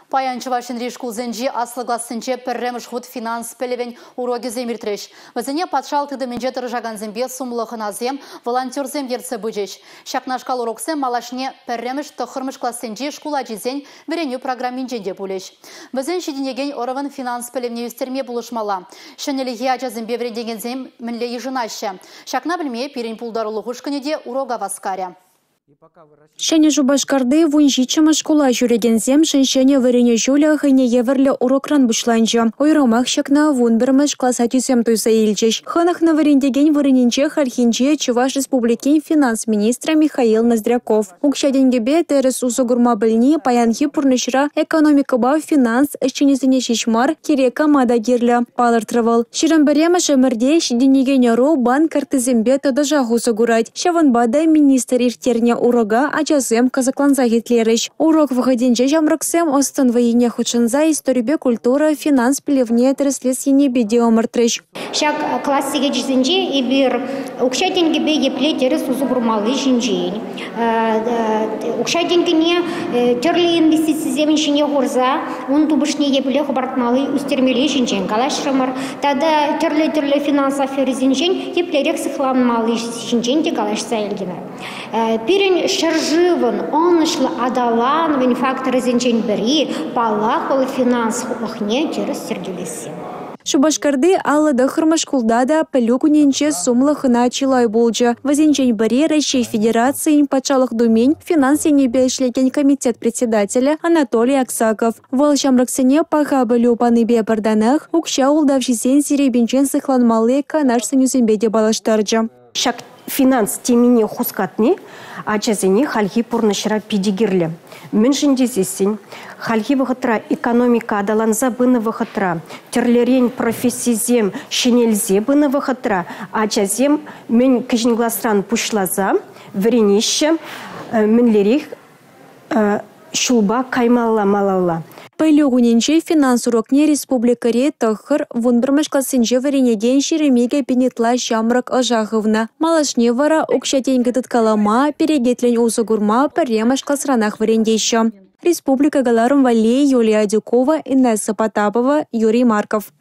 Паян Чувашин шкулзенжи аслы классынче пірреміш худ финанс пелевен уроги земиртреш. Вазыне патшал тыды менжетыр жаганзембе сумлығын азем, волонтерзем ерцы бүджеш. Шакнашкал уроксем малашне пірреміш тұхырмыш классынче шкула жезен вереню программинженде бүлеш. Вазен шедінеген орывын финанс пелевне үстерме бұлышмала. Шынеліге ажазембе верендегензем мінле ежынашы. Шакна білме перен пулдарулы хушканеде урога васкаря. Шәне Жубашкарды вунжичама школа жүрегензем шәншәне варене жуля хыне еверлі урокран бушланжа. Ойрамақ шакна вун бірміш класса тюсем туйса елчеш. Ханах на варендеген варененче хархинче Чуваш Республикин финанс министра Михаил Ноздряков. Укшаденгебе терес усогурма білні паянхи пурнышра экономика ба финанс әшченезіне шешмар керека мада герлі палыртырвал. Ширамбарема шамырде шеденеген яру банк картызембе тадажа хусогурать. Шаван бада министр иртерне урога ачасем казакланза гитлерыш. Урок выходенче жамраксем остан воене худшанза историбе культура финанс пелевне треслес енебе деомыртрыш. Шак классиге жизенже и бир укшаденгебе епле терес узугурмалы жинжень. Укшаденгене терле инвестиции земеншине горза, он тубышне епле хабартмалы устермеле жинжень. Калашрамар тада терле финанс аферы зинжень епле рексихланмалы жинжень де калашса эльгена. Пирен шаржыван, он шла адалан, вен факторы зенчень бери, палах ол финанс хухне через сергелеси. Шубашкарды аллада хырмашкулдада пелюкуненче сумлахына чилай болжа. Вазенчень бери Россия Федерации пачалых думень финансине бешлеген комитет председателя Анатолий Аксаков. Вол шамраксене паха бөлю паныбе барданах, укша улдавшисен сиребенчен сыхланмалы канаш санюзембеде балаштарджа. Шак финанс темине хускатни, а чазени хальхи пурнышра пидигирле. Меншиндезесин, хальхи выхотра экономика адаланза бына выхотра, терлерень профессизем шинельзе бына выхотра, а чазем мен кижингласран пушлаза, вренище, менлерих шулба каймалла малалла. Пайлюгуненче финанс урокне республикаре тахыр вунбірміш классынче варенеген шеремеге пенетла шамрак ажахывна. Малашне вара укшатенгі тұткалама перегетлен усугурма пірреміш классранах варендейші. Республика Галарум Валей, Юлия Дюкова, Инесса Потапова, Юрий Марков.